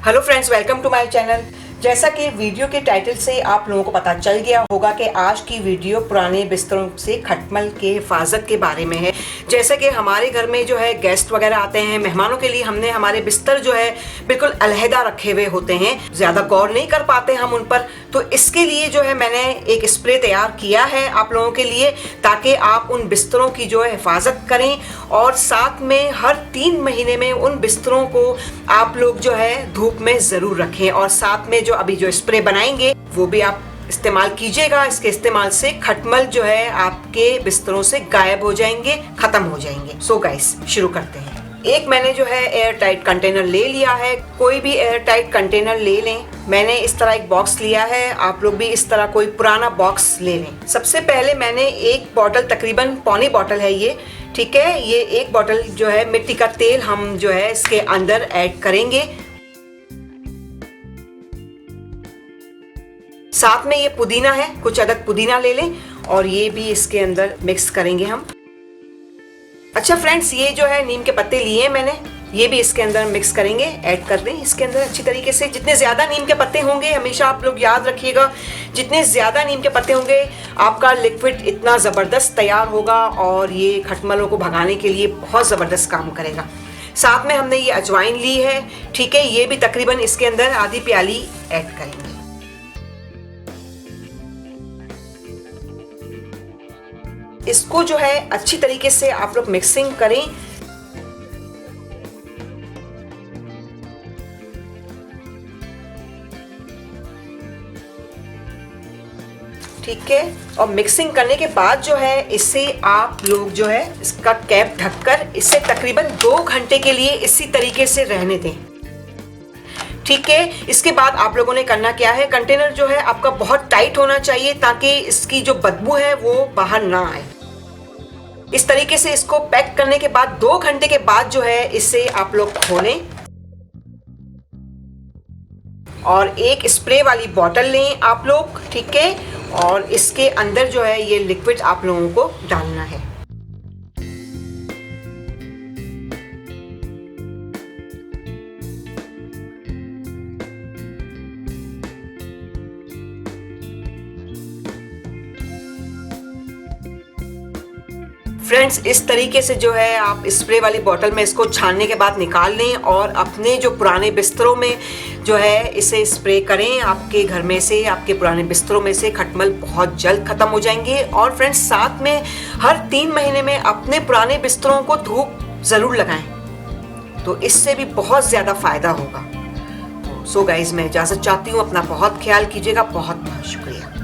Hello friends, welcome to my channel. जैसा कि video के टाइटल से आप लोगों को पता चल गया होगा कि आज की वीडियो पुराने बिस्तरों से खटमल के हिफाजत के बारे में है। जैसे कि हमारे घर में जो है गेस्ट वगैरह आते हैं, मेहमानों के लिए हमने हमारे बिस्तर जो है बिल्कुल अलहदा रखे हुए होते हैं, ज़्यादा गौर नहीं कर पाते हम उन पर। तो इसके लिए जो है मैंने एक स्प्रे तैयार किया है आप लोगों के लिए, ताकि आप उन बिस्तरों की जो है हिफाजत करें। और साथ में हर 3 महीने में उन बिस्तरों को आप लोग जो है धूप में ज़रूर रखें। और साथ में जो अभी जो स्प्रे बनाएंगे वो भी आप इस्तेमाल कीजिएगा। इसके इस्तेमाल से खटमल जो है आपके बिस्तरों से गायब हो जाएंगे, खत्म हो जाएंगे। सो गाइस, शुरू करते हैं। एक मैंने जो है एयर टाइट कंटेनर ले लिया है। कोई भी एयर टाइट कंटेनर ले लें। मैंने इस तरह एक बॉक्स लिया है, आप लोग भी इस तरह कोई पुराना बॉक्स ले लें। सबसे पहले मैंने एक बॉटल, तकरीबन पौनी बॉटल है ये, ठीक है। ये एक बॉटल जो है मिट्टी का तेल हम जो है इसके अंदर ऐड करेंगे। साथ में ये पुदीना है, कुछ अदद पुदीना ले लें और ये भी इसके अंदर मिक्स करेंगे हम। अच्छा फ्रेंड्स, ये जो है नीम के पत्ते लिए हैं मैंने, ये भी इसके अंदर मिक्स करेंगे, ऐड कर दें इसके अंदर अच्छी तरीके से। जितने ज़्यादा नीम के पत्ते होंगे, हमेशा आप लोग याद रखिएगा, जितने ज़्यादा नीम के पत्ते होंगे आपका लिक्विड इतना ज़बरदस्त तैयार होगा और ये खटमलों को भगाने के लिए बहुत ज़बरदस्त काम करेगा। साथ में हमने ये अजवाइन ली है, ठीक है। ये भी तकरीबन इसके अंदर आधी प्याली ऐड करेंगे। इसको जो है अच्छी तरीके से आप लोग मिक्सिंग करें। ठीक है। और मिक्सिंग करने के बाद जो है इससे आप लोग जो है इसका कैप ढककर इसे तकरीबन 2 घंटे के लिए इसी तरीके से रहने दें, ठीक है। इसके बाद आप लोगों ने करना क्या है, कंटेनर जो है आपका बहुत टाइट होना चाहिए ताकि इसकी जो बदबू है वो बाहर ना आए। इस तरीके से इसको पैक करने के बाद 2 घंटे के बाद जो है इसे आप लोग खोलें और एक स्प्रे वाली बॉटल लें आप लोग, ठीक है। और इसके अंदर जो है ये लिक्विड आप लोगों को डालना है। फ्रेंड्स, इस तरीके से जो है आप स्प्रे वाली बोतल में इसको छानने के बाद निकाल लें और अपने जो पुराने बिस्तरों में जो है इसे स्प्रे करें। आपके घर में से, आपके पुराने बिस्तरों में से खटमल बहुत जल्द ख़त्म हो जाएंगे। और फ्रेंड्स, साथ में हर 3 महीने में अपने पुराने बिस्तरों को धूप ज़रूर लगाएं, तो इससे भी बहुत ज़्यादा फ़ायदा होगा। सो गाइज़, मैं इजाज़त चाहती हूँ। अपना बहुत ख्याल कीजिएगा। बहुत बहुत शुक्रिया।